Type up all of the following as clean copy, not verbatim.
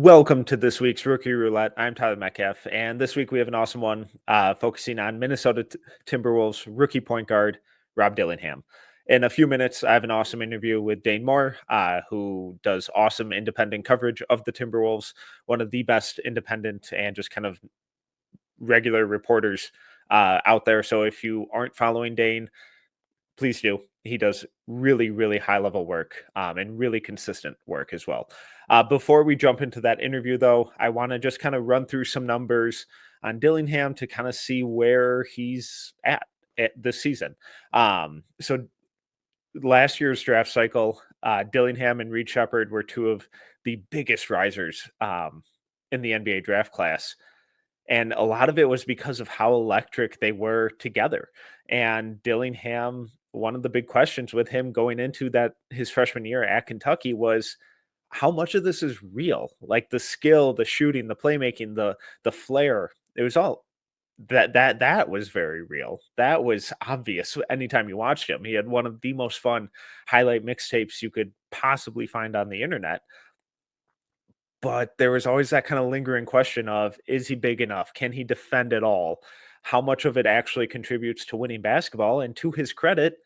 Welcome to this week's Rookie Roulette. I'm Tyler Metcalf, and this week we have an awesome one focusing on Minnesota Timberwolves rookie point guard Rob Dillingham. In a few minutes, I have an awesome interview with Dane Moore, who does awesome independent coverage of the Timberwolves, one of the best independent and just kind of regular reporters out there. So if you aren't following Dane, please do. He does really, really high level work and really consistent work as well. Before we jump into that interview, though, I want to just kind of run through some numbers on Dillingham to kind of see where he's at this season. So last year's draft cycle, Dillingham and Reed Shepard were two of the biggest risers in the NBA draft class. And a lot of it was because of how electric they were together. And Dillingham, one of the big questions with him going into that his freshman year at Kentucky was how much of this is real? Like the skill, the shooting, the playmaking, the flair. It was all that was very real. That was obvious anytime you watched him. He had one of the most fun highlight mixtapes you could possibly find on the internet, but there was always that kind of lingering question of, is he big enough? Can he defend at all? How much of it actually contributes to winning basketball? And to his credit,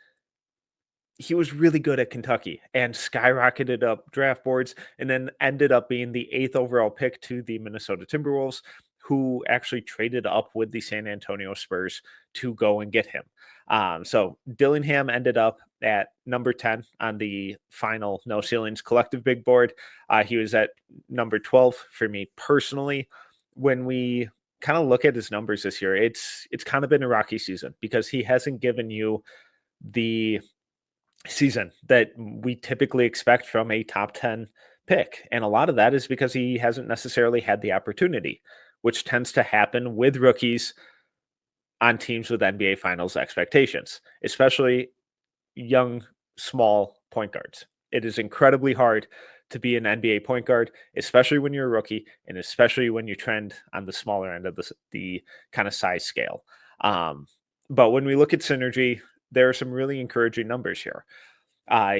he was really good at Kentucky and skyrocketed up draft boards and then ended up being the 8th overall pick to the Minnesota Timberwolves, who actually traded up with the San Antonio Spurs to go and get him. So Dillingham ended up at number 10 on the final No Ceilings collective big board. He was at number 12 for me personally. When we kind of look at his numbers this year, it's kind of been a rocky season because he hasn't given you the season that we typically expect from a top 10 pick. And a lot of that is because he hasn't necessarily had the opportunity, which tends to happen with rookies on teams with NBA finals expectations, especially young, small point guards. It is incredibly hard to be an NBA point guard, especially when you're a rookie and especially when you trend on the smaller end of the kind of size scale. Um, but when we look at synergy, there are some really encouraging numbers here.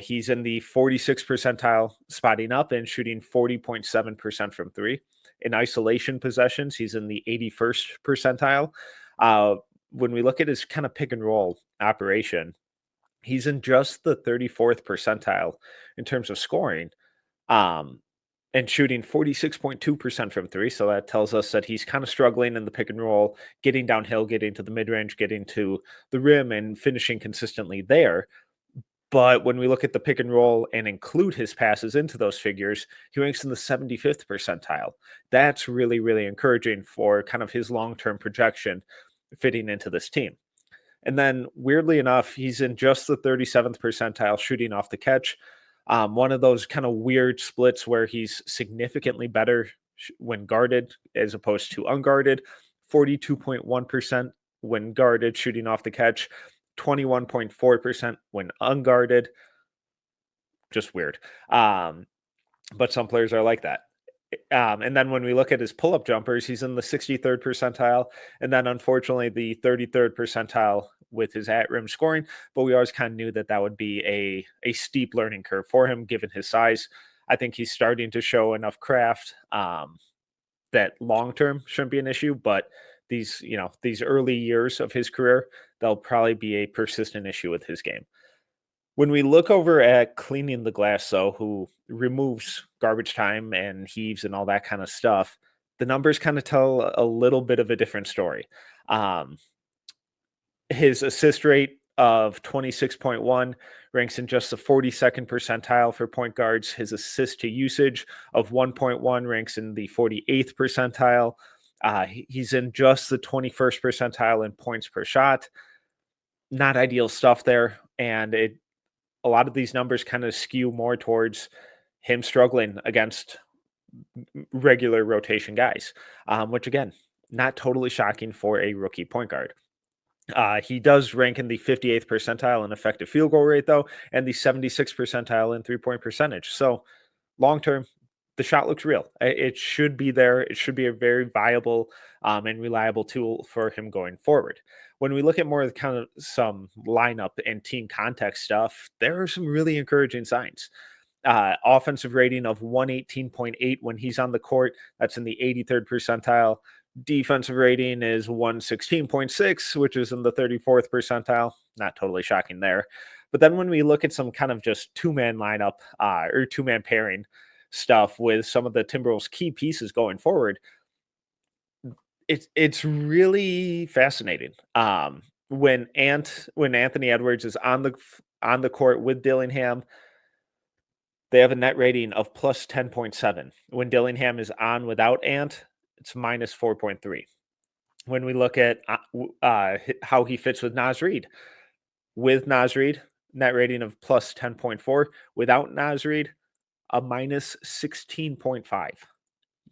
He's in the 46th percentile spotting up and shooting 40.7% from three. In isolation possessions, he's in the 81st percentile. Uh, when we look at his kind of pick and roll operation, he's in just the 34th percentile in terms of scoring. Um, and shooting 46.2% from three. So that tells us that he's kind of struggling in the pick and roll, getting downhill, getting to the mid range, getting to the rim, and finishing consistently there. But when we look at the pick and roll and include his passes into those figures, he ranks in the 75th percentile. That's really, really encouraging for kind of his long term projection fitting into this team. And then, weirdly enough, he's in just the 37th percentile shooting off the catch. One of those kind of weird splits where he's significantly better when guarded as opposed to unguarded. 42.1% when guarded, shooting off the catch. 21.4% when unguarded. Just weird. But some players are like that. And then when we look at his pull-up jumpers, he's in the 63rd percentile, and then unfortunately the 33rd percentile with his at-rim scoring. But we always kind of knew that that would be a steep learning curve for him, given his size. I think he's starting to show enough craft that long-term shouldn't be an issue. But these early years of his career, they'll probably be a persistent issue with his game. When we look over at Cleaning the Glass, though, who removes garbage time and heaves and all that kind of stuff, the numbers kind of tell a little bit of a different story. Um, his assist rate of 26.1 ranks in just the 42nd percentile for point guards. His assist to usage of 1.1 ranks in the 48th percentile. He's in just the 21st percentile in points per shot. Not ideal stuff there. And a lot of these numbers kind of skew more towards him struggling against regular rotation guys, which again, not totally shocking for a rookie point guard. He does rank in the 58th percentile in effective field goal rate, though, and the 76th percentile in 3-point percentage. So long term, the shot looks real. It should be there. It should be a very viable and reliable tool for him going forward. When we look at more of kind of some lineup and team context stuff, there are some really encouraging signs. Offensive rating of 118.8 when he's on the court. That's in the 83rd percentile. Defensive rating is 116.6, which is in the 34th percentile. Not totally shocking there. But then when we look at some kind of just two-man lineup or two-man pairing stuff with some of the Timberwolves' key pieces going forward, it's really fascinating. When Anthony Edwards is on the court with Dillingham, they have a net rating of plus 10.7. When Dillingham is on without Ant, it's minus 4.3. When we look at how he fits with Naz Reid, with Naz Reid, net rating of plus 10.4. Without Naz Reid, a minus 16.5.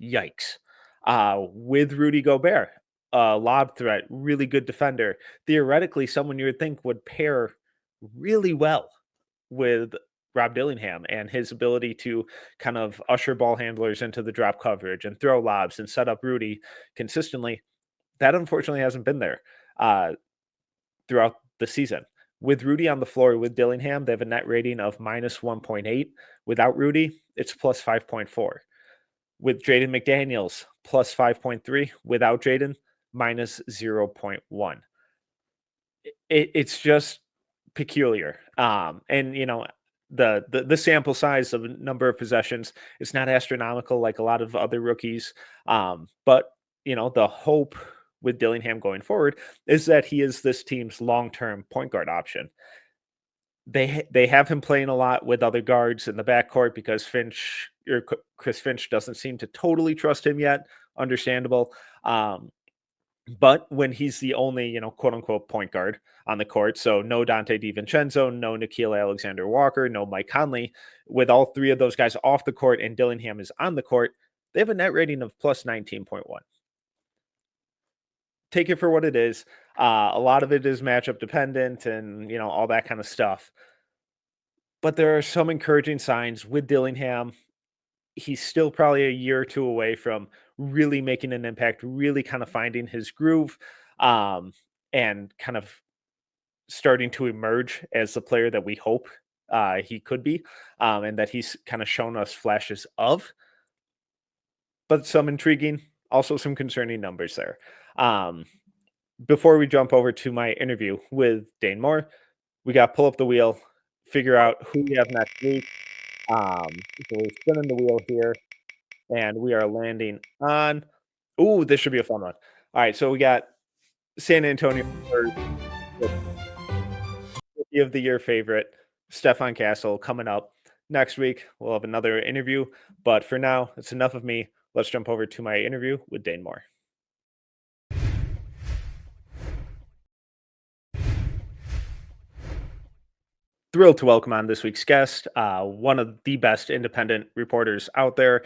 Yikes. With Rudy Gobert, lob threat, really good defender. Theoretically, someone you would think would pair really well with Rob Dillingham and his ability to kind of usher ball handlers into the drop coverage and throw lobs and set up Rudy consistently. That unfortunately hasn't been there throughout the season. With Rudy on the floor with Dillingham, they have a net rating of minus 1.8. Without Rudy, it's plus 5.4. With Jaden McDaniels, plus 5.3. Without Jaden, minus 0.1. It's just peculiar. And, the sample size of a number of possessions is not astronomical like a lot of other rookies. But, the hope with Dillingham going forward is that he is this team's long-term point guard option. They have him playing a lot with other guards in the backcourt because Chris Finch doesn't seem to totally trust him yet. Understandable. But when he's the only, quote unquote point guard on the court, so no Dante DiVincenzo, no Nickeil Alexander-Walker, no Mike Conley, with all three of those guys off the court and Dillingham is on the court, they have a net rating of plus 19.1. Take it for what it is. A lot of it is matchup dependent and, all that kind of stuff. But there are some encouraging signs with Dillingham. He's still probably a year or two away from really making an impact, really kind of finding his groove, and kind of starting to emerge as the player that we hope he could be, and that he's kind of shown us flashes of. But some intriguing, also some concerning numbers there. Before we jump over to my interview with Dane Moore, we got to pull up the wheel, figure out who we have next week. So we're spinning the wheel here, and we are landing on. Ooh, this should be a fun one. All right, so we got San Antonio Rookie of the Year favorite, Stephon Castle, coming up next week. We'll have another interview, but for now, it's enough of me. Let's jump over to my interview with Dane Moore. Thrilled to welcome on this week's guest, one of the best independent reporters out there,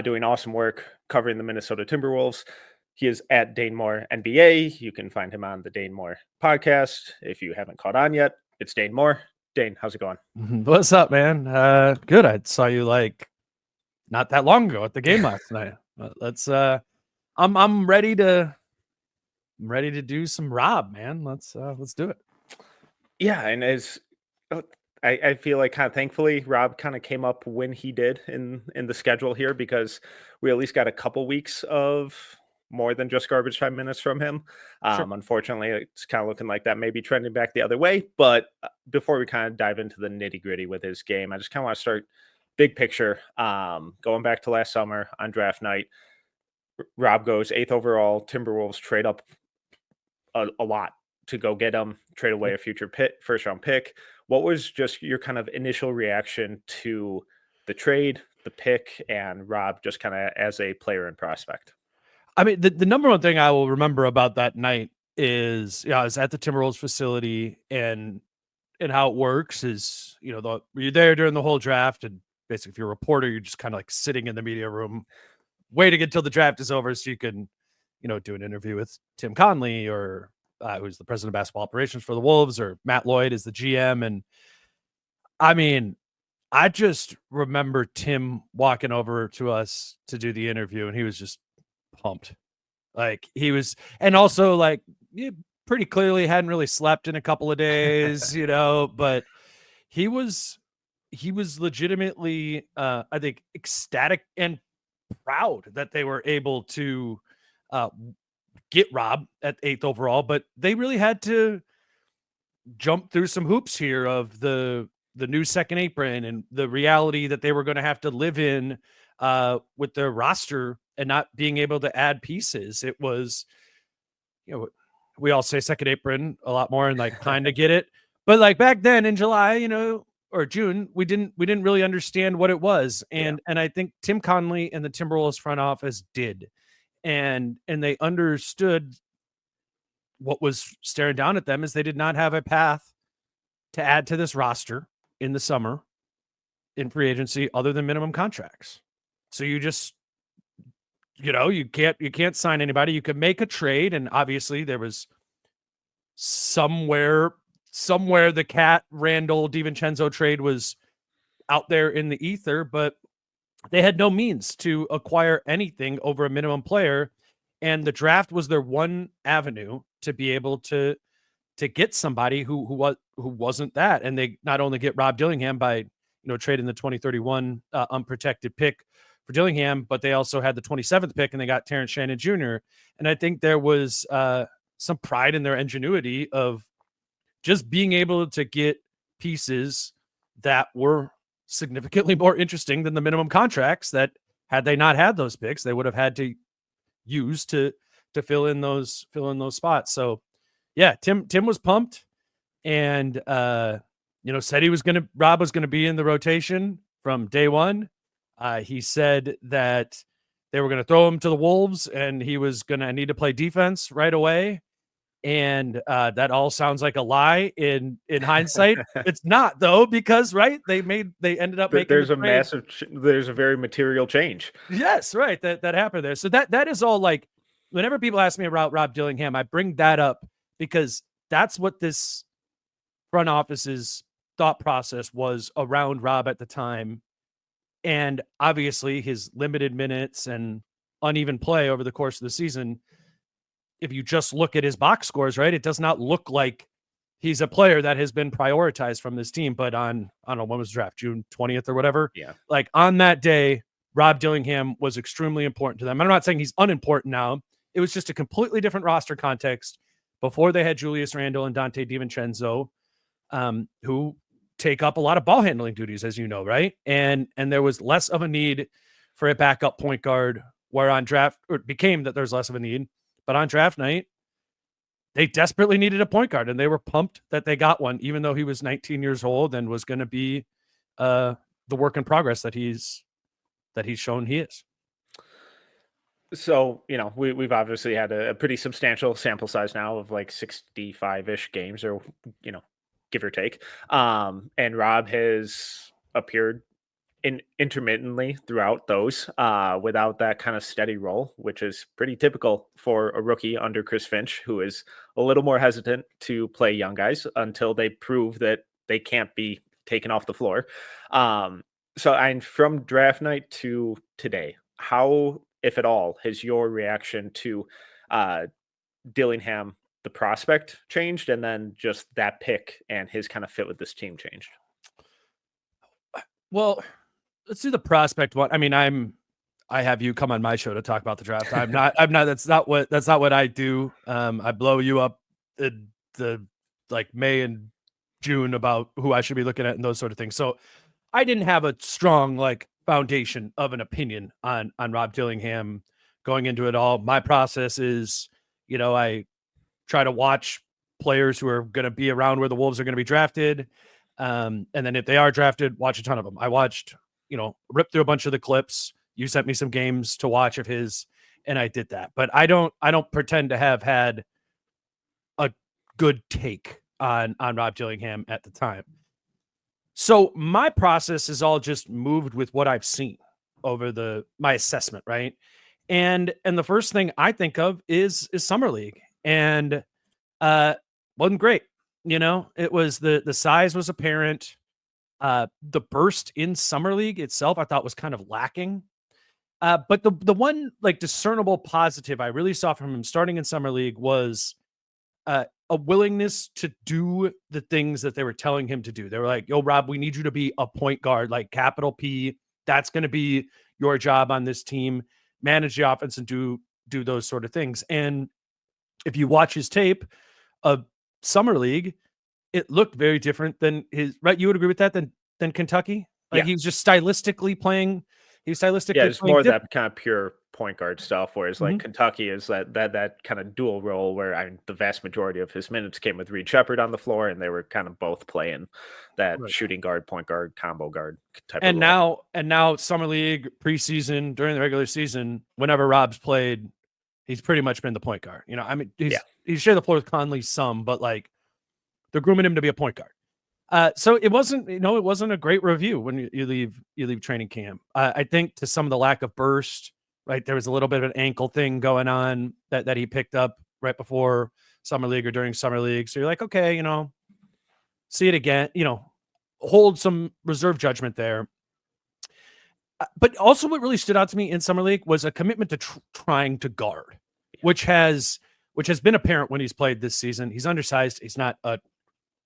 doing awesome work covering the Minnesota Timberwolves. He is at Dane Moore NBA. You can find him on the Dane Moore podcast. If you haven't caught on yet, it's Dane Moore. Dane, how's it going? What's up, man? Good. I saw you not that long ago at the game last night. Let's I'm ready to do some Rob, man. Let's do it. Yeah, and I feel like kind of thankfully Rob kind of came up when he did in the schedule here, because we at least got a couple weeks of more than just garbage time minutes from him. Sure. Unfortunately, it's kind of looking like that may be trending back the other way. But before we kind of dive into the nitty gritty with his game, I just kind of want to start big picture. Going back to last summer on draft night, Rob goes 8th overall. Timberwolves trade up a lot to go get him, trade away a future first round pick. What was just your kind of initial reaction to the trade, the pick, and Rob just kind of as a player and prospect? I mean, the number one thing I will remember about that night is, I was at the Timberwolves facility, and how it works is, you're there during the whole draft, and basically if you're a reporter, you're just kind of like sitting in the media room waiting until the draft is over so you can, do an interview with Tim Conley, or who's the president of basketball operations for the Wolves, or Matt Lloyd is the GM. And I mean, I just remember Tim walking over to us to do the interview, and he was just pumped. Like he was, and also like pretty clearly hadn't really slept in a couple of days, but he was he was legitimately, I think, ecstatic and proud that they were able to uh, get Rob at 8th overall, but they really had to jump through some hoops here of the new second apron and the reality that they were going to have to live in with their roster and not being able to add pieces. It was, we all say second apron a lot more and like kind of get it, but like back then in July, or June, we didn't really understand what it was, and I think Tim Conley and the Timberwolves front office did, and they understood what was staring down at them is they did not have a path to add to this roster in the summer in free agency other than minimum contracts. So you just, you can't sign anybody. You could make a trade, and obviously there was somewhere the Cat Randall DiVincenzo trade was out there in the ether, but they had no means to acquire anything over a minimum player, and the draft was their one avenue to be able to get somebody who wasn't that. And they not only get Rob Dillingham by trading the 2031 unprotected pick for Dillingham, but they also had the 27th pick and they got Terrence Shannon Jr. And I think there was some pride in their ingenuity of just being able to get pieces that were significantly more interesting than the minimum contracts that, had they not had those picks, they would have had to use to fill in those spots. So yeah, Tim was pumped and said Rob was gonna be in the rotation from day one. He said that they were gonna throw him to the Wolves and he was gonna need to play defense right away. And that all sounds like a lie in hindsight. It's not though, because they ended up making There's the a trade. there's a very material change. Yes, right. That happened there. So that is all like whenever people ask me about Rob Dillingham, I bring that up because that's what this front office's thought process was around Rob at the time. And obviously his limited minutes and uneven play over the course of the season, if you just look at his box scores, right, it does not look like he's a player that has been prioritized from this team. But on, I don't know, when was the draft, June 20th or whatever? Yeah. Like on that day, Rob Dillingham was extremely important to them. I'm not saying he's unimportant now. It was just a completely different roster context before they had Julius Randle and Dante DiVincenzo, who take up a lot of ball handling duties, as you know, right? And there was less of a need for a backup point guard, where on draft, or it became that there's less of a need. But on draft night, they desperately needed a point guard, and they were pumped that they got one, even though he was 19 years old and was going to be the work in progress that he's shown he is. So, we've obviously had a pretty substantial sample size now of like 65-ish games, or, give or take. And Rob has appeared intermittently throughout those without that kind of steady role, which is pretty typical for a rookie under Chris Finch, who is a little more hesitant to play young guys until they prove that they can't be taken off the floor. So I'm from draft night to today. How, if at all, has your reaction to Dillingham, the prospect, changed, and then just that pick and his kind of fit with this team changed? Well, let's do the prospect one. I mean, I have you come on my show to talk about the draft. I'm not, that's not what I do. I blow you up in the like May and June about who I should be looking at and those sort of things. So I didn't have a strong like foundation of an opinion on Rob Dillingham going into it all. My process is, I try to watch players who are going to be around where the Wolves are going to be drafted. And then if they are drafted, watch a ton of them. I watched, rip through a bunch of the clips. You sent me some games to watch of his, and I did that. But I don't pretend to have had a good take on Rob Dillingham at the time. So my process is all just moved with what I've seen over my assessment, right? And the first thing I think of is summer league, and wasn't great. It was the size was apparent. The burst in summer league itself, I thought, was kind of lacking. But the one like discernible positive I really saw from him starting in summer league was a willingness to do the things that they were telling him to do. They were like, yo, Rob, we need you to be a point guard, like capital P. That's going to be your job on this team. Manage the offense and do those sort of things. And if you watch his tape of summer league, it looked very different than his, right? You would agree with that than Kentucky? Like Yeah. he was just stylistically playing. He was Yeah, stylistically it's playing more different. that kind of pure point guard stuff, whereas like Mhm. Kentucky is that kind of dual role where the vast majority of his minutes came with Reed Shepherd on the floor, and they were kind of both playing that Right. shooting guard, point guard, combo guard type of And role. now summer league, preseason, during the regular season, whenever Rob's played, he's pretty much been the point guard. You know, I mean, Yeah. he's shared the floor with Conley some, but like they're grooming him to be a point guard. So it wasn't, it wasn't a great review when you leave training camp. I think to some of the lack of burst, right? There was a little bit of an ankle thing going on that he picked up right before summer league or during summer league. So you're like, okay, see it again, hold some reserve judgment there. But also what really stood out to me in summer league was a commitment to trying to guard, which has been apparent when he's played this season. He's undersized. He's not a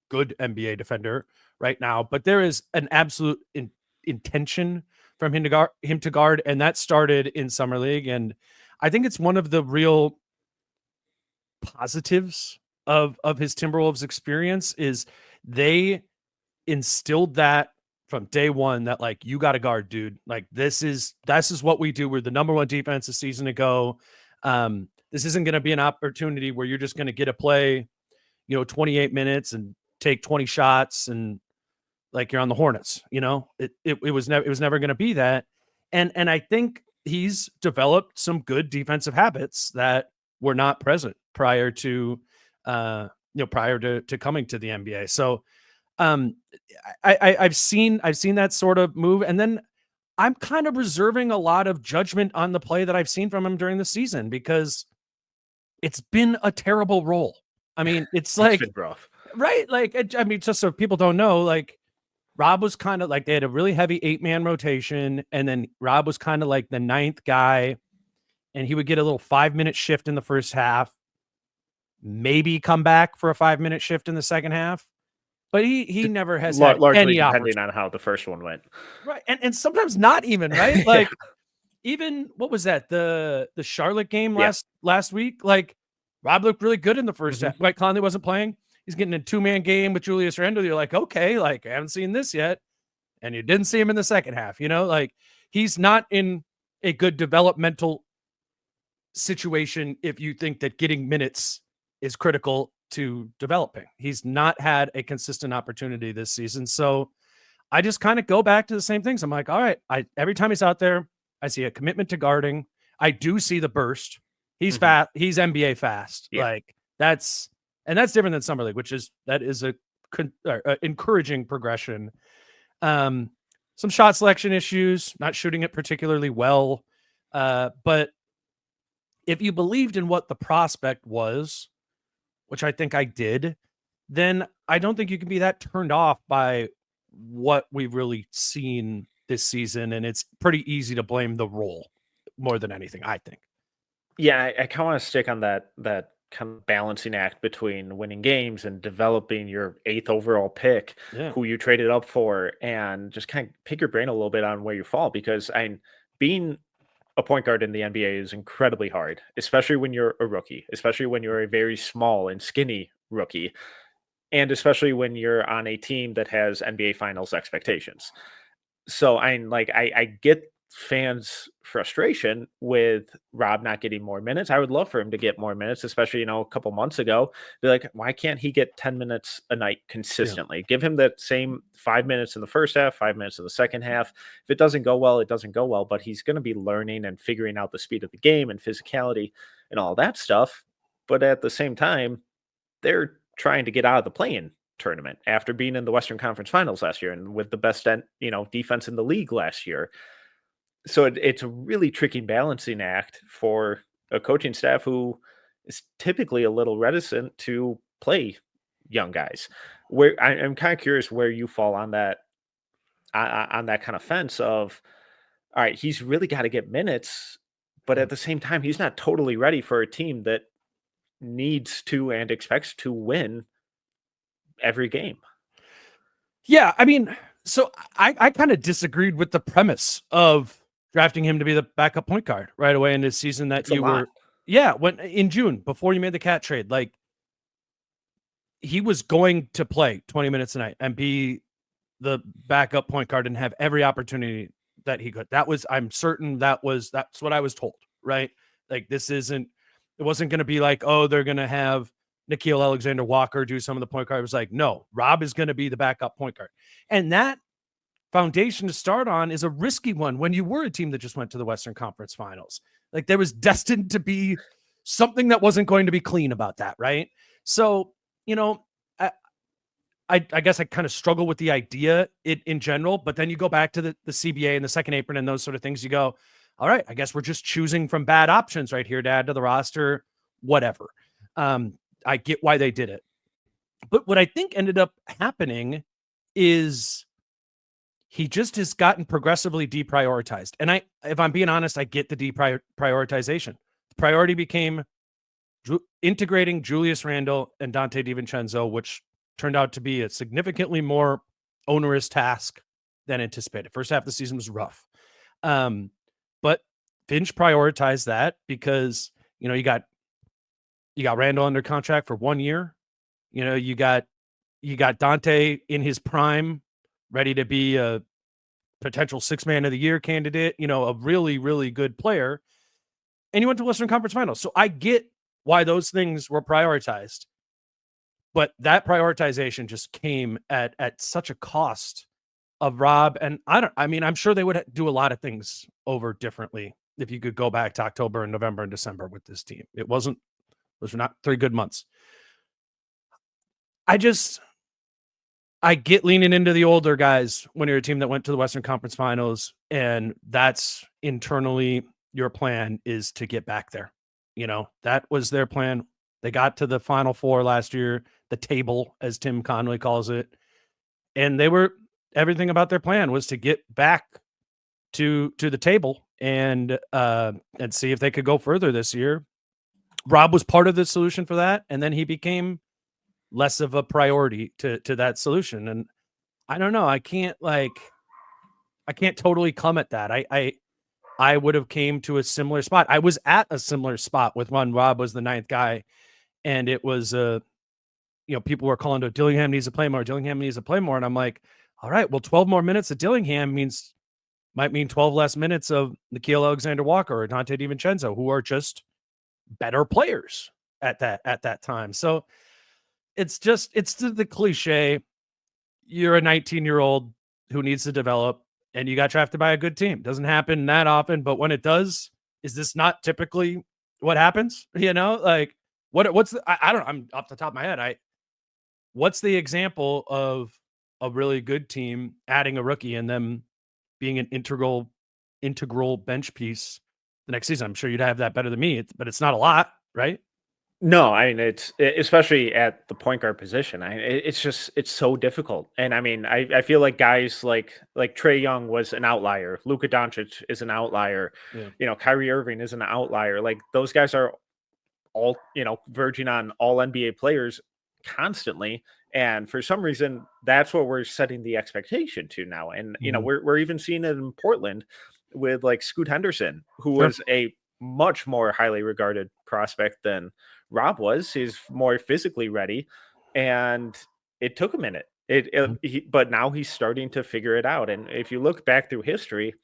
good NBA defender right now, but there is an absolute intention from him to guard, and that started in summer league. And I think it's one of the real positives of his Timberwolves experience is they instilled that from day one, that like, you got to guard, dude. Like this is what we do. We're the number one defense a season ago. This isn't going to be an opportunity where you're just going to get a play, 28 minutes and take 20 shots and like you're on the Hornets. It was never going to be that. And I think he's developed some good defensive habits that were not present prior to coming to the NBA. So I've seen that sort of move, and then I'm kind of reserving a lot of judgment on the play that I've seen from him during the season because it's been a terrible role. I mean, it's It's like, been rough. right? Like, I mean, just so people don't know, like Rob was kind of like, they had a really heavy 8-man rotation, and then Rob was kind of like the ninth guy, and he would get a little 5-minute shift in the first half, maybe come back for a 5-minute shift in the second half. But he never has had Largely any depending opportunity. on how the first one went. Right. And sometimes not even, right? Yeah. Like even what was that? The Charlotte game Yeah. last week? Like Rob looked really good in the first Mhm. half. Like Conley wasn't playing. He's getting a 2-man game with Julius Randle. You're like, okay, like I haven't seen this yet. And you didn't see him in the second half, like he's not in a good developmental situation if you think that getting minutes is critical to developing. He's not had a consistent opportunity this season. So I just kind of go back to the same things. I'm like, all right, every time he's out there, I see a commitment to guarding. I do see the burst. He's Mhm. fast. He's NBA fast. Yeah. Like that's different than summer league, that is a encouraging progression. Some shot selection issues, not shooting it particularly well. But if you believed in what the prospect was, which I think I did, then I don't think you can be that turned off by what we've really seen this season. And it's pretty easy to blame the role more than anything, I think. Yeah, I kind of want to stick on that kind of balancing act between winning games and developing your 8th overall pick, Yeah. who you traded up for, and just kind of pick your brain a little bit on where you fall. Because being a point guard in the NBA is incredibly hard, especially when you're a rookie, especially when you're a very small and skinny rookie, and especially when you're on a team that has NBA Finals expectations. So I get fans' frustration with Rob not getting more minutes. I would love for him to get more minutes, especially, a couple months ago. Be like, why can't he get 10 minutes a night Yeah. consistently? Give him that same 5 minutes in the first half, 5 minutes in the second half. If it doesn't go well, it doesn't go well, but he's going to be learning and figuring out the speed of the game and physicality and all that stuff. But at the same time, they're trying to get out of the play-in tournament after being in the Western Conference Finals last year and with the best defense in the league last year. So it's a really tricky balancing act for a coaching staff who is typically a little reticent to play young guys. Where I'm kind of curious where you fall on that kind of fence of, all right, he's really got to get minutes, but Yeah. at the same time, he's not totally ready for a team that needs to and expects to win every game. Yeah, I mean, so I kind of disagreed with the premise of drafting him to be the backup point guard right away in this season that It's a you lot. were. Yeah, when in June before you made the cat trade, like he was going to play 20 minutes a night and be the backup point guard and have every opportunity that he could. I'm certain that's what I was told, right? Like it wasn't going to be like, oh, they're going to have Nickeil Alexander-Walker do some of the point guard. It was like, no, Rob is going to be the backup point guard. And that foundation to start on is a risky one when you were a team that just went to the Western Conference Finals. Like there was destined to be something that wasn't going to be clean about that, right? So, I guess I kind of struggle with the idea in general, but then you go back to the CBA and the second apron and those sort of things. You go, all right, I guess we're just choosing from bad options right here to add to the roster, whatever. I get why they did it. But what I think ended up happening is he just has gotten progressively deprioritized. And if I'm being honest, I get the deprioritization. The priority became integrating Julius Randle and Dante DiVincenzo, which turned out to be a significantly more onerous task than anticipated. First half of the season was rough. But Finch prioritized that because, you got Randle under contract for 1 year. You got Dante in his prime, ready to be a potential 6 man of the year candidate, a really, really good player. And you went to Western Conference Finals. So I get why those things were prioritized. But that prioritization just came at such a cost of Rob. And I'm sure they would do a lot of things over differently if you could go back to October and November and December with this team. Those were not 3 good months. I get leaning into the older guys when you're a team that went to the Western Conference Finals, and that's internally your plan is to get back there. That was their plan. They got to the Final Four last year, the table, as Tim Connolly calls it. And everything about their plan was to get back to the table and see if they could go further this year. Rob was part of the solution for that. And then he became less of a priority to that solution. And I don't know. I can't totally come at that. I would have came to a similar spot. I was at a similar spot with when Rob was the 9th guy. And it was, people were calling to Dillingham needs to play more. Dillingham needs to play more. And I'm like, all right, well, 12 more minutes of Dillingham might mean 12 less minutes of Nickeil Alexander-Walker or Dante DiVincenzo, who are just better players at that time. So it's the cliche. You're a 19-year-old who needs to develop and you got drafted by a good team. Doesn't happen that often, but when it does, is this not typically what happens? Like, what's I don't know. I'm off the top of my head. What's the example of a really good team adding a rookie and them being an integral bench piece the next season? I'm sure you'd have that better than me, but it's not a lot, right? No, I mean it's especially at the point guard position. It's so difficult, and I feel like guys like Trae Young was an outlier. Luka Doncic is an outlier. Yeah. Kyrie Irving is an outlier. Like those guys are all verging on all NBA players constantly, and for some reason that's what we're setting the expectation to now. And we're even seeing it in Portland with like Scoot Henderson, who Sure. was a much more highly regarded prospect than Rob was. He's more physically ready, and it took a minute. But now he's starting to figure it out. And if you look back through history,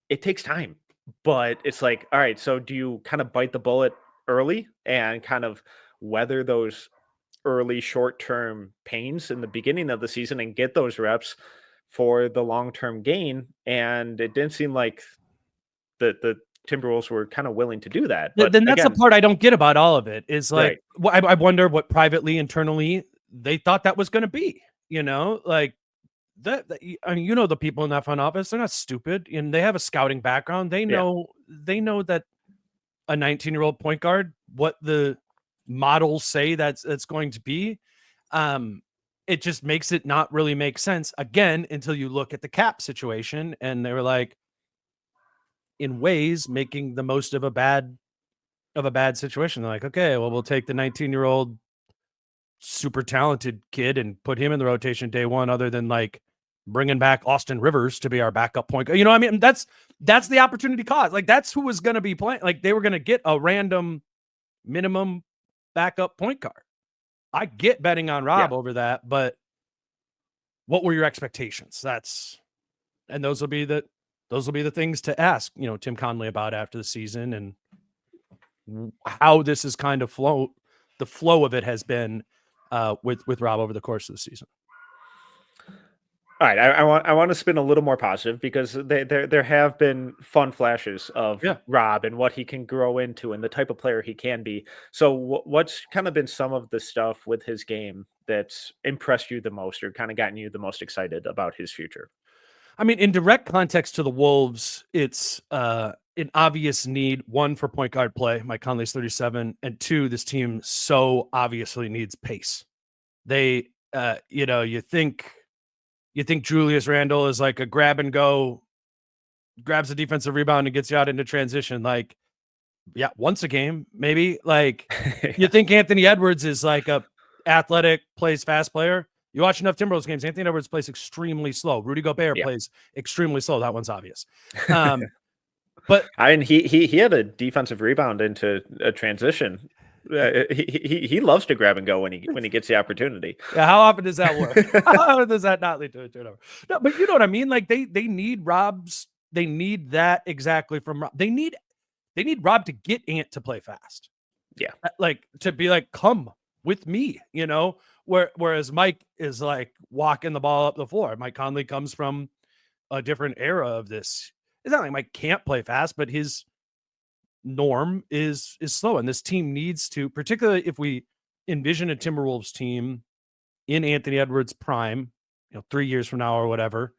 it takes time. But it's like, all right, so do you kind of bite the bullet early and kind of weather those early short-term pains in the beginning of the season and get those reps for the long-term gain? And it didn't seem like the Timberwolves were kind of willing to do that. But Then that's the again, part I don't get about all of it is like, right. I wonder what privately, internally they thought that was going to be, like the people in that front office, they're not stupid and they have a scouting background. They know that a 19-year-old point guard, what the models say that's going to be. It just makes it not really make sense again until you look at the cap situation, and they were like, in ways, making the most of a bad of a bad situation. They're like, okay, well, we'll take the 19-year-old super talented kid and put him in the rotation day one, other than like bringing back Austin Rivers to be our backup point. You know what I mean? That's the opportunity cost. Like, that's who was going to be playing. Like, they were going to get a random minimum backup point guard. I get betting on Rob over that, but what were your expectations? Those will be the things to ask, Tim Conley about after the season, and how this is kind of the flow of it has been with Rob over the course of the season. All right, I want to spin a little more positive, because there have been fun flashes of Rob and what he can grow into and the type of player he can be. So what's kind of been some of the stuff with his game that's impressed you the most, or kind of gotten you the most excited about his future? I mean, in direct context to the Wolves, it's an obvious need, one, for point guard play. Mike Conley's 37, and two, this team so obviously needs pace. They, you think Julius Randle is like a grab and go, grabs a defensive rebound and gets you out into transition. Like, yeah, once a game, maybe. Like, you think Anthony Edwards is like a athletic, plays fast player. You watch enough Timberwolves games, Anthony Edwards plays extremely slow. Rudy Gobert plays extremely slow. That one's obvious. But I mean, he had a defensive rebound into a transition. He loves to grab and go when he gets the opportunity. Yeah, how often does that work? How often does that not lead to a turnover? No, but you know what I mean. Like, they need Rob's. They need that exactly from Rob. They need Rob to get Ant to play fast. Yeah, like, to be like, come with me, whereas Mike is like walking the ball up the floor. Mike Conley comes from a different era of this. It's not like Mike can't play fast, but his norm is slow. And this team needs to, particularly if we envision a Timberwolves team in Anthony Edwards' prime, 3 years from now or whatever.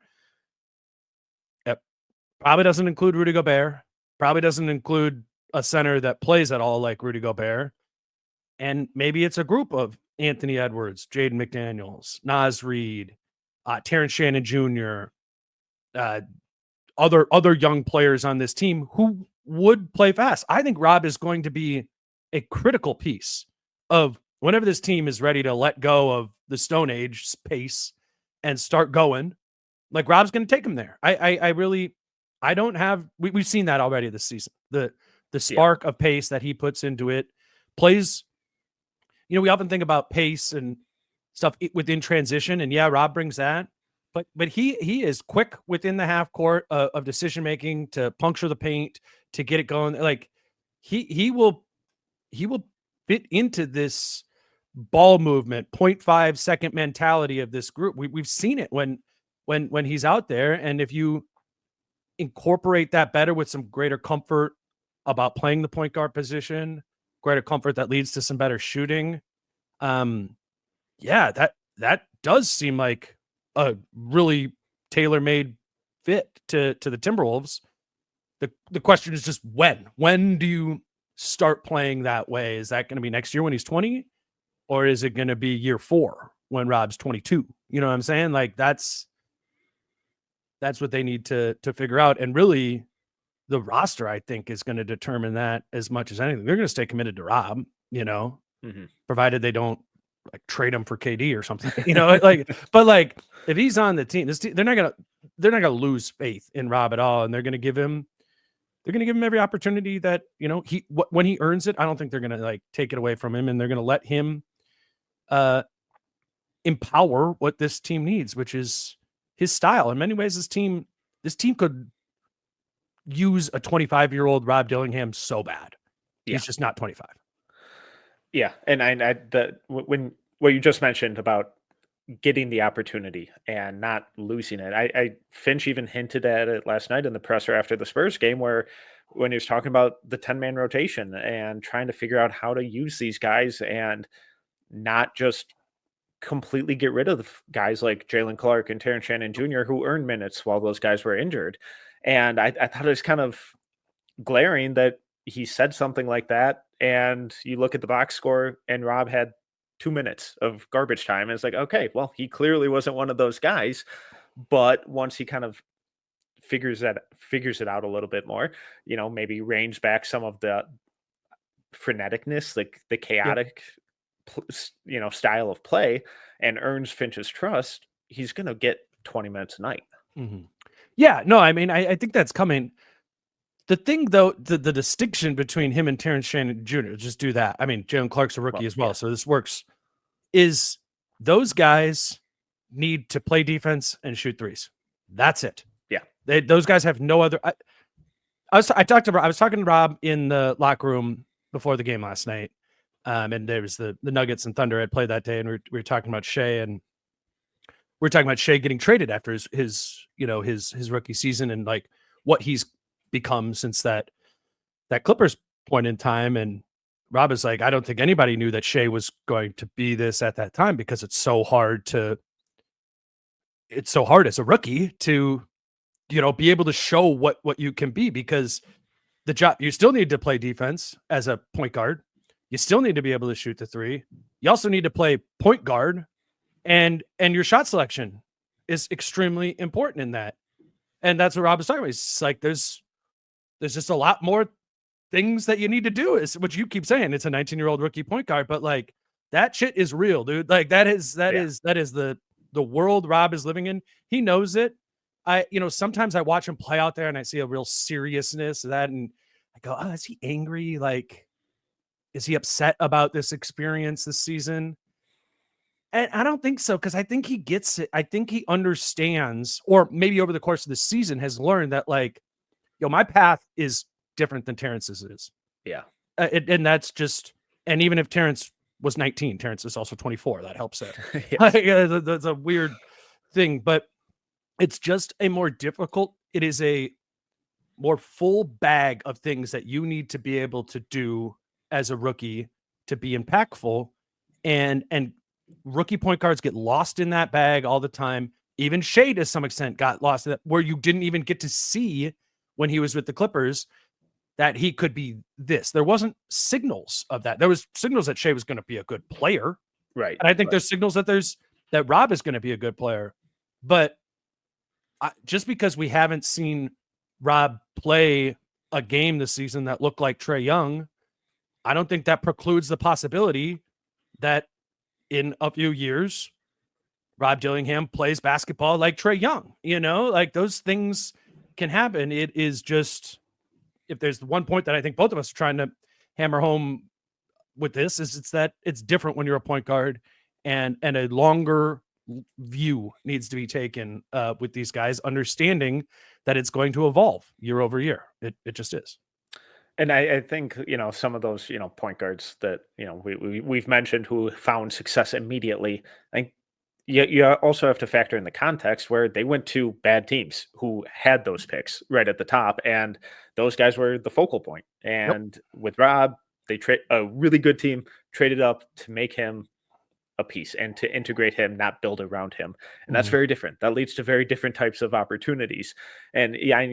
It probably doesn't include Rudy Gobert. Probably doesn't include a center that plays at all like Rudy Gobert. And maybe it's a group of Anthony Edwards, Jaden McDaniels, Naz Reid, Terrence Shannon Jr., other young players on this team who would play fast. I think Rob is going to be a critical piece of whenever this team is ready to let go of the Stone Age pace and start going. Like, Rob's going to take him there. We've seen that already this season. The spark of pace that he puts into it plays. We often think about pace and stuff within transition, and Rob brings that. But he is quick within the half court of decision making, to puncture the paint, to get it going. Like, he will fit into this ball movement 0.5 second mentality of this group. We've seen it when he's out there, and if you incorporate that better with some greater comfort about playing the point guard position, greater comfort that leads to some better shooting. That does seem like a really tailor-made fit to the Timberwolves. The question is just when do you start playing that way? Is that going to be next year when he's 20, or is it going to be year 4 when Rob's 22? You know what I'm saying? Like, that's what they need to figure out. And really, the roster, I think, is going to determine that as much as anything. They're going to stay committed to Rob, provided they don't like trade him for KD or something, but like, if he's on the team, they're not gonna lose faith in Rob at all. And they're going to give him every opportunity that, when he earns it. I don't think they're going to like take it away from him, and they're going to let him empower what this team needs, which is his style. In many ways, this team could use a 25-year-old Rob Dillingham so bad. He's just not 25. Yeah, and when what you just mentioned about getting the opportunity and not losing it, I Finch even hinted at it last night in the presser after the Spurs game, where when he was talking about the 10-man rotation and trying to figure out how to use these guys and not just completely get rid of the guys like Jalen Clark and Terrence Shannon Jr. who earned minutes while those guys were injured. And I thought it was kind of glaring that he said something like that, and you look at the box score and Rob had 2 minutes of garbage time. And it's like, okay, well, he clearly wasn't one of those guys. But once he kind of figures it out a little bit more, maybe reins back some of the freneticness, like the Yep. chaotic, style of play, and earns Finch's trust, he's going to get 20 minutes a night. Mhm. Yeah, no, I mean, I think that's coming. The thing though, the distinction between him and Terrence Shannon Jr., just do that. I mean, Jalen Clark's a rookie Well, as yeah, well, so this works. Is those guys need to play defense and shoot threes. That's it. yeah, Those guys have no other. I was talking to Rob in the locker room before the game last night, and there was the Nuggets and Thunder had played that day, and we were talking about Shea, and we are talking about Shea getting traded after his rookie season and like what he's become since that Clippers point in time. And Rob is like, I don't think anybody knew that Shea was going to be this at that time because it's so hard as a rookie to, be able to show what you can be, because the job, you still need to play defense as a point guard. You still need to be able to shoot the three. You also need to play point guard, and your shot selection is extremely important in that. And that's what Rob was talking about. It's like there's just a lot more things that you need to do, is what you keep saying. It's a 19-year-old rookie point guard, but like that shit is real, dude. Like that is yeah. the world Rob is living in. He knows it. Sometimes I watch him play out there and I see a real seriousness of that, and I go, oh, is he angry? Like, is he upset about this experience this season? And I don't think so, because I think he gets it. I think he understands, or maybe over the course of the season has learned that, like, my path is different than Terrence's is. Yeah. And that's just, and even if Terrence was 19, Terrence is also 24. That helps it. Yes. That's a weird thing, but it's just a more difficult, it is a more full bag of things that you need to be able to do as a rookie to be impactful. And rookie point guards get lost in that bag all the time. Even Shea, to some extent, got lost in that, where you didn't even get to see when he was with the Clippers that he could be this. There wasn't signals of that. There was signals that Shea was going to be a good player. Right. And I think right. there's signals that Rob is going to be a good player. But just because we haven't seen Rob play a game this season that looked like Trae Young, I don't think that precludes the possibility that in a few years, Rob Dillingham plays basketball like Trae Young. Like those things can happen. It is just, if there's one point that I think both of us are trying to hammer home with this, is it's that it's different when you're a point guard, and a longer view needs to be taken with these guys, understanding that it's going to evolve year over year. It just is. And I think, some of those, point guards that, we've mentioned who found success immediately. I think you also have to factor in the context where they went to bad teams who had those picks right at the top, and those guys were the focal point. Yep. And with Rob, they trade a really good team, traded up to make him a piece and to integrate him, not build around him. And that's Mhm. very different. That leads to very different types of opportunities. And yeah,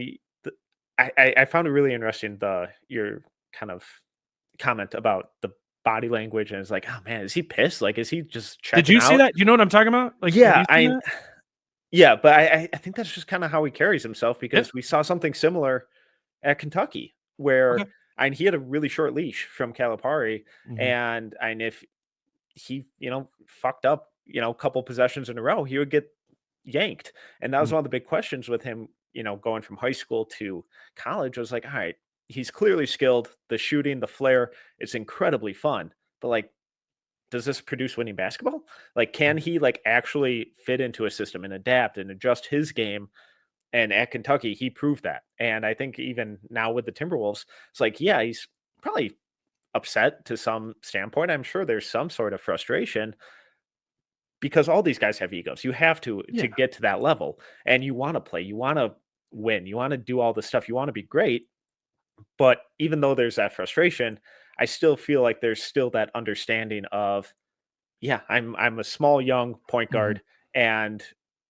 I found it really interesting, your kind of comment about the body language, and it's like, oh man, is he pissed? Like, is he just Did checking you see out? that? You know what I'm talking about? Like, have Yeah, you seen that? yeah, but I think that's just kind of how he carries himself, Yep. because we saw something similar at Kentucky where, Okay. and he had a really short leash from Calipari, Mhm. and if he, fucked up, a couple possessions in a row, he would get yanked. And that was Mhm. one of the big questions with him, going from high school to college. Was like, all right, he's clearly skilled. The shooting, the flair, it's incredibly fun. But like, does this produce winning basketball? Like, can he like actually fit into a system and adapt and adjust his game? And at Kentucky, he proved that. And I think even now with the Timberwolves, it's like, yeah, he's probably upset to some standpoint. I'm sure there's some sort of frustration, because all these guys have egos. You have to Yeah. get to that level, and you want to play, you want to win, you want to do all the stuff, you want to be great. But even though there's that frustration, I still feel like there's still that understanding of, yeah, I'm a small young point Mhm. guard, and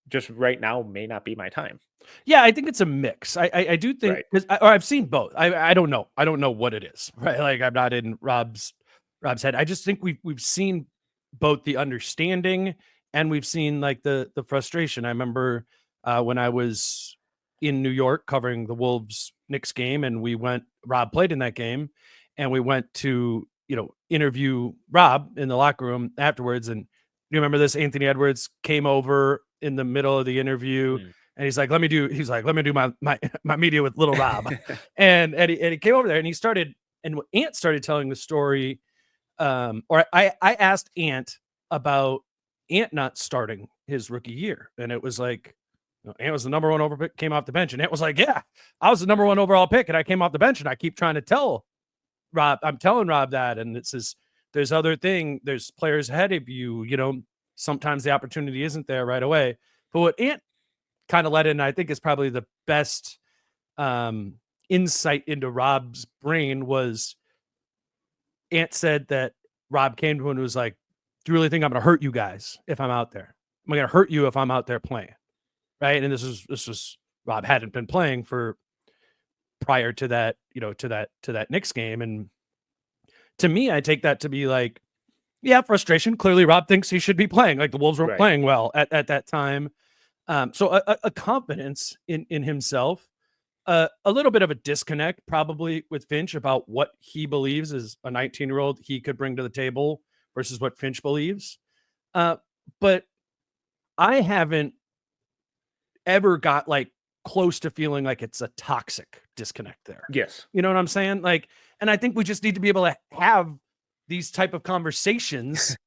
just right now may not be my time. Yeah, I think it's a mix. I do think, Right. because I've seen both. I don't know. I don't know what it is, right? Like, I'm not in Rob's head. I just think we've seen both the understanding, and we've seen like the frustration. I remember when I was in New York covering the Wolves Knicks game, and Rob played in that game, and we went to, interview Rob in the locker room afterwards. And you remember this? Anthony Edwards came over in the middle of the interview, Mm. and he's like, "Let me do." He's like, "Let me do my media with little Rob," and he came over there, and he started, and Ant started telling the story. Or I asked Ant about Ant not starting his rookie year, and it was like, Ant was the number one overall pick, came off the bench, and Ant was like, "Yeah, I was the number one overall pick, and I came off the bench, and I keep trying to tell Rob, I'm telling Rob that, and it says there's players ahead of you, sometimes the opportunity isn't there right away." But what Ant kind of let in, I think, is probably the best insight into Rob's brain was Ant said that Rob came to him and was like, "Do you really think I'm going to hurt you guys if I'm out there? Am I going to hurt you if I'm out there playing?" Right. And this was Rob hadn't been playing for prior to that, to that Knicks game. And to me, I take that to be like, yeah, frustration. Clearly, Rob thinks he should be playing. Like the Wolves weren't Right. playing well at that time. So a confidence in himself, a little bit of a disconnect probably with Finch about what he believes as a 19-year-old he could bring to the table versus what Finch believes. But I haven't ever got like close to feeling like it's a toxic disconnect there. Yes. You know what I'm saying? Like, and I think we just need to be able to have these type of conversations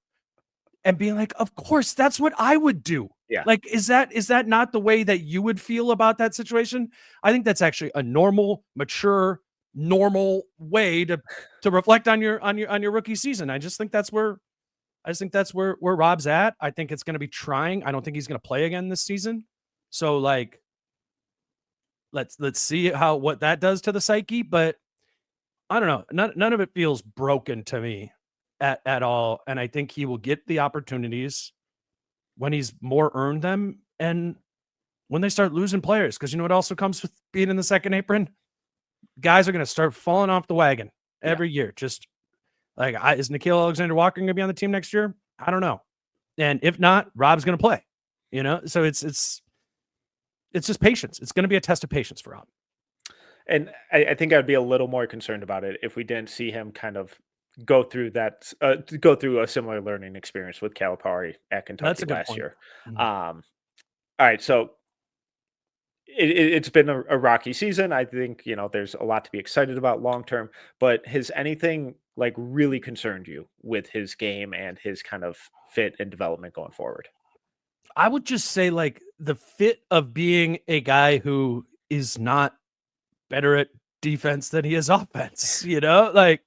and be like, of course, that's what I would do. Yeah. Like, is that not the way that you would feel about that situation? I think that's actually a normal, mature, normal way to reflect on your rookie season. I just think that's where Rob's at. I think it's going to be trying. I don't think he's going to play again this season. So like, let's see what that does to the psyche. But I don't know. None of it feels broken to me at all. And I think he will get the opportunities when he's more earned them and when they start losing players. Because you know what also comes with being in the second apron? Guys are going to start falling off the wagon every year. Just like, is Nickeil Alexander-Walker going to be on the team next year? I don't know. And if not, Rob's going to play. So it's just patience. It's going to be a test of patience for Rob. And I think I'd be a little more concerned about it if we didn't see him kind of go through go through a similar learning experience with Calipari at That's Kentucky a good last point. year. Mhm. All right, so it's been a rocky season. I think there's a lot to be excited about long term. But has anything like really concerned you with his game and his kind of fit and development going forward? I would just say like the fit of being a guy who is not better at defense than he is offense, like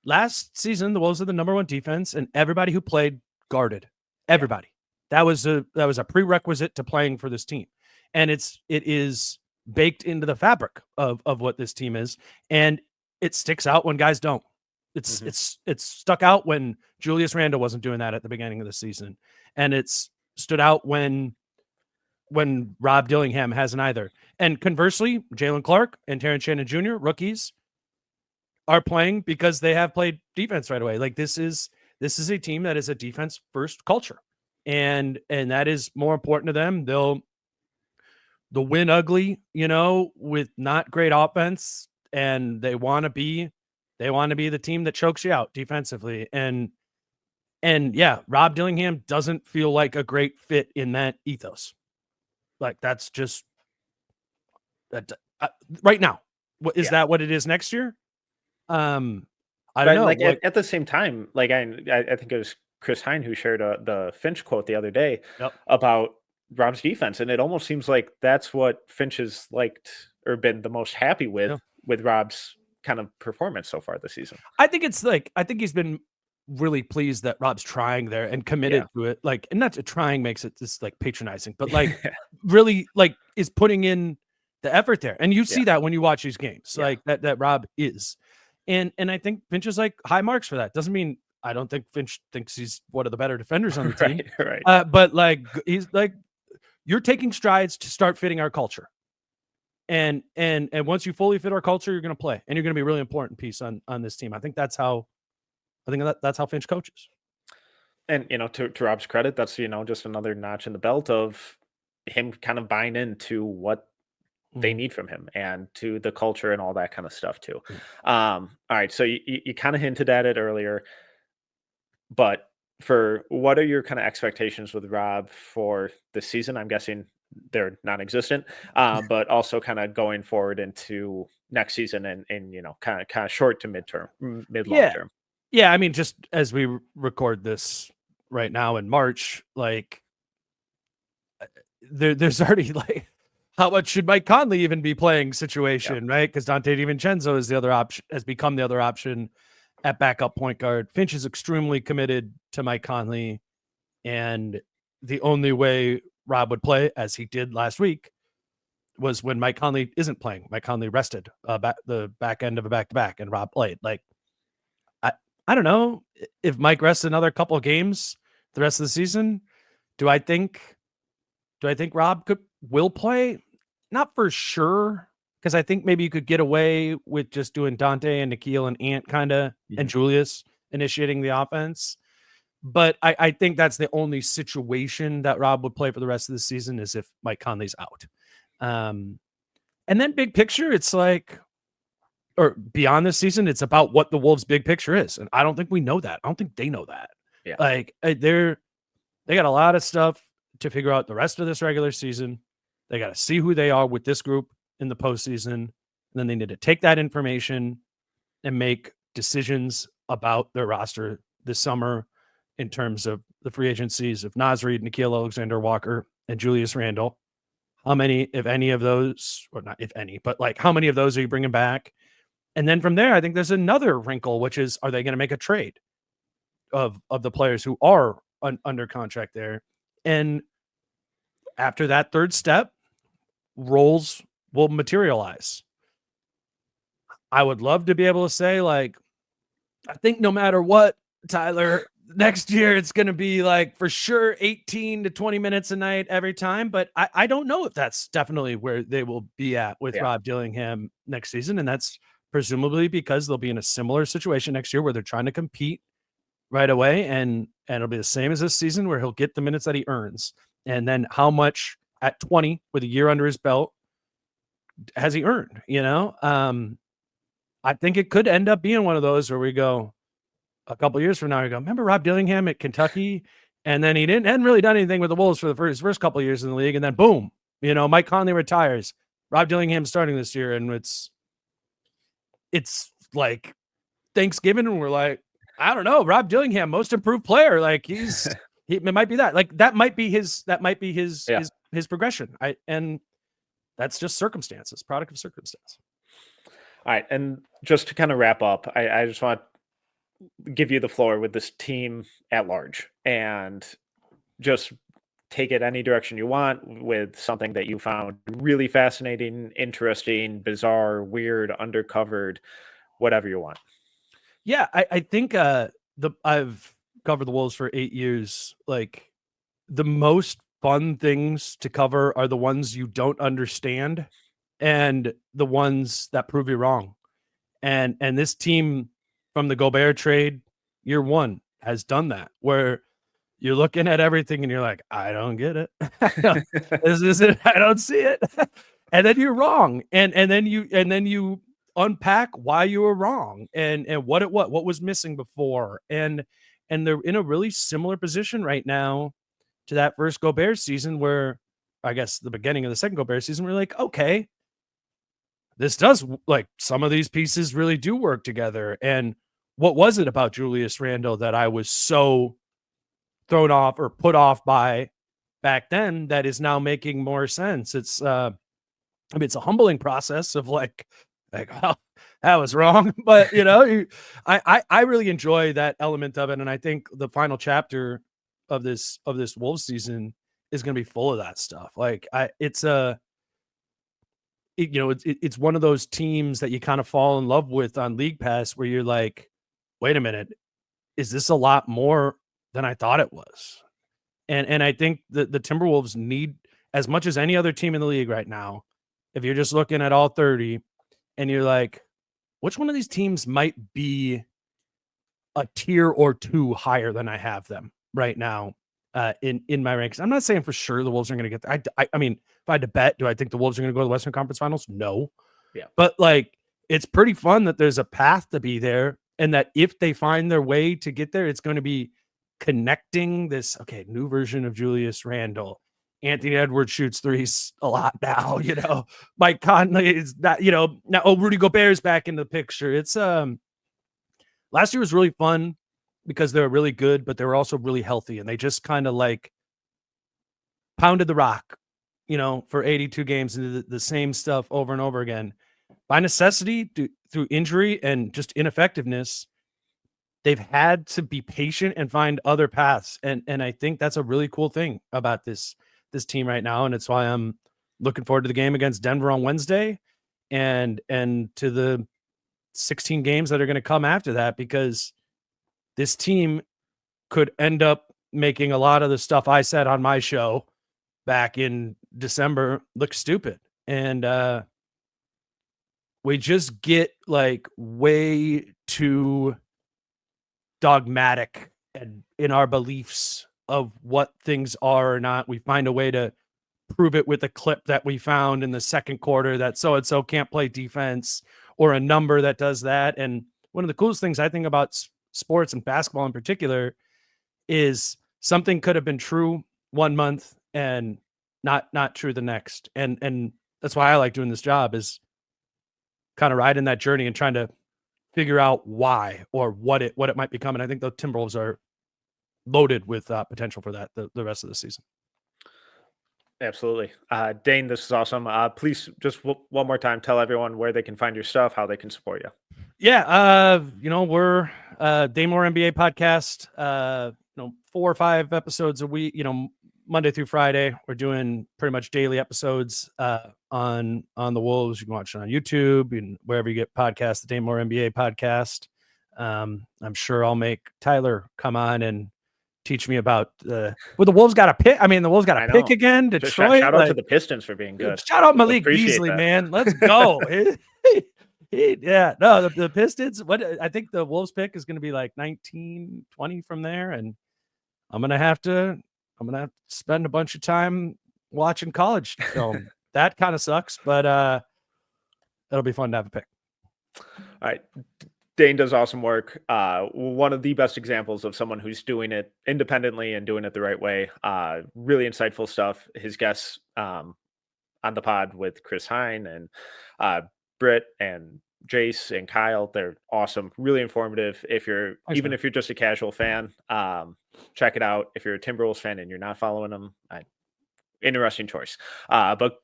last season, the Wolves are the number one defense and everybody who played guarded Yeah. everybody. That was a prerequisite to playing for this team. And it is baked into the fabric of what this team is. And it sticks out when guys don't. Hmm. It's stuck out when Julius Randle wasn't doing that at the beginning of the season. And it's stood out when Rob Dillingham hasn't either. And conversely, Jalen Clark and Terrence Shannon Jr., rookies, are playing because they have played defense right away. Like this is a team that is a defense first culture. And that is more important to them. They'll win ugly, with not great offense, and they want to be the team that chokes you out defensively. And yeah, Rob Dillingham doesn't feel like a great fit in that ethos. Like that's just that right now. What is Yeah. that? What it is next year? I don't But know. like What? at the same time, like I think it was Chris Hine who shared the Finch quote the other day Yep. about Rob's defense, and it almost seems like that's what Finch has liked or been the most happy Yeah. with Rob's kind of performance so far this season. I think it's like I think he's been really pleased that Rob's trying there and Yeah. committed to it. Like, and not to trying makes it just like patronizing, but like really like is putting in the effort there. And you Yeah. see that when you watch these games, Yeah. like that Rob is. And I think Finch is like high marks for that. Doesn't mean I don't think Finch thinks he's one of the better defenders on the team. Right. Right. But like he's like, you're taking strides to start fitting our culture. And once you fully fit our culture, you're going to play, and you're going to be a really important piece on this team. I think that's how Finch coaches. And to Rob's credit, that's just another notch in the belt of him kind of buying into what they need from him and to the culture and all that kind of stuff too. Mm. All right, so you kind of hinted at it earlier, but for what are your kind of expectations with Rob for the season? I'm guessing they're non-existent, but also kind of going forward into next season and kind of short to midterm, mid long Yeah. term. Yeah, I mean, just as we record this right now in March, like there's already like how much should Mike Conley even be playing Yeah, situation, right? Because Dante DiVincenzo is the other option, has become the other option at backup point guard. Finch is extremely committed to Mike Conley, and the only way Rob would play, as he did last week, was when Mike Conley isn't playing. Mike Conley rested the back end of a back to back, and Rob played. Like I, I don't know if Mike rests another couple of games the rest of the season. Do I think Rob will play? Not for sure, because I think maybe you could get away with just doing Dante and Nikhil and Ant kinda and Mhm. Julius initiating the offense. But I think that's the only situation that Rob would play for the rest of the season is if Mike Conley's out. Um, and then big picture, it's like or beyond this season, it's about what the Wolves' big picture is, and I don't think we know that. I don't think they know that. Yeah. Like, they got a lot of stuff to figure out the rest of this regular season. They got to see who they are with this group in the postseason. And then they need to take that information and make decisions about their roster this summer in terms of the free agencies of Naz Reid, Nikhil Alexander Walker, and Julius Randle. How many, if any of those, or not if any, but like how many of those are you bringing back? And then from there, I think there's another wrinkle, which is, are they going to make a trade of the players who are under contract there? And after that third step, roles will materialize. I would love to be able to say, like, I think no matter what, Tyler, next year it's going to be like for sure 18 to 20 minutes a night every time. But I don't know if that's definitely where they will be at with Yeah. Rob Dillingham next season. And that's presumably because they'll be in a similar situation next year where they're trying to compete right away. And it'll be the same as this season where he'll get the minutes that he earns. And then how much at 20 with a year under his belt has he earned, I think it could end up being one of those where we go a couple years from now, we go, remember Rob Dillingham at Kentucky? And then he hadn't really done anything with the Wolves for the first couple of years in the league. And then boom, Mike Conley retires. Rob Dillingham starting this year. And it's like Thanksgiving. And we're like, I don't know, Rob Dillingham, most improved player. Like it might be that. Like that might be his Yeah. his progression. And that's just circumstances, product of circumstance. All right, and just to kind of wrap up, I just want to give you the floor with this team at large and just take it any direction you want with something that you found really fascinating, interesting, bizarre, weird, undercovered, whatever you want. Yeah, I think I've covered the Wolves for 8 years. Like the most fun things to cover are the ones you don't understand and the ones that prove you wrong. And this team from the Gobert trade, year one, has done that where you're looking at everything and you're like, I don't get it. This isn't, I don't see it. And then you're wrong. And then you unpack why you were wrong and what was missing before. And they're in a really similar position right now to that first Gobert season where I guess the beginning of the second Gobert season, we're like, okay, this does like some of these pieces really do work together. And what was it about Julius Randle that I was so thrown off or put off by back then that is now making more sense? It's it's a humbling process of like oh, that was wrong. But I really enjoy that element of it. And I think the final chapter of this Wolves season is going to be full of that stuff. Like it's it's one of those teams that you kind of fall in love with on League Pass where you're like, wait a minute, is this a lot more than I thought it was? And I think the Timberwolves need, as much as any other team in the league right now, if you're just looking at all 30 and you're like, which one of these teams might be a tier or two higher than I have them right now? in my ranks. I'm not saying for sure the Wolves are going to get there. I mean, if I had to bet, do I think the Wolves are going to go to the Western Conference Finals? No. Yeah. But like, it's pretty fun that there's a path to be there, and that if they find their way to get there, it's going to be connecting this, okay, new version of Julius Randle. Anthony Edwards shoots threes a lot now, you know. Mike Conley is not, you know, now Rudy Gobert's back in the picture. It's last year was really fun because they were really good, but they were also really healthy, and they just kind of like pounded the rock, you know, for 82 games and the same stuff over and over again. By necessity, through injury and just ineffectiveness, they've had to be patient and find other paths. And I think that's a really cool thing about this team right now. And it's why I'm looking forward to the game against Denver on Wednesday and to the 16 games that are going to come after that, because this team could end up making a lot of the stuff I said on my show back in December look stupid. And we just get like way too dogmatic and in our beliefs of what things are or not. We find a way to prove it with a clip that we found in the second quarter that so-and-so can't play defense, or a number that does that. And one of the coolest things I think about sports and basketball in particular is something could have been true one month and not true the next. And that's why I like doing this job, is kind of riding that journey and trying to figure out why or what it might become. And I think the Timberwolves are loaded with potential for that the rest of the season. Absolutely. Dane, this is awesome. Please just one more time, tell everyone where they can find your stuff, how they can support you. Yeah. You know, we're Dane Moore NBA podcast, you know, 4 or 5 episodes a week, you know, Monday through Friday. We're doing pretty much daily episodes on the Wolves. You can watch it on YouTube and wherever you get podcasts, the Dane Moore NBA podcast. I'm sure I'll make Tyler come on and teach me about well, the Wolves got a pick. I mean, the Wolves got a pick again. Detroit. Shout out to the Pistons for being good. Shout out Malik Beasley, man. Let's go. Yeah, no, the Pistons. What I think the Wolves pick is going to be like 19, 20 from there, and I'm gonna have to spend a bunch of time watching college film. That kind of sucks, but it'll be fun to have a pick. All right. Dane does awesome work. One of the best examples of someone who's doing it independently and doing it the right way. Really insightful stuff. His guests on the pod with Chris Hine and Britt and Jace and Kyle, they're awesome. Really informative. If you're if you're just a casual fan, check it out. If you're a Timberwolves fan and you're not following them, interesting choice. But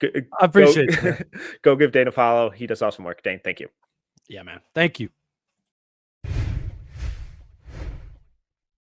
I appreciate it. Go give Dane a follow. He does awesome work. Dane, thank you. Yeah, man. Thank you.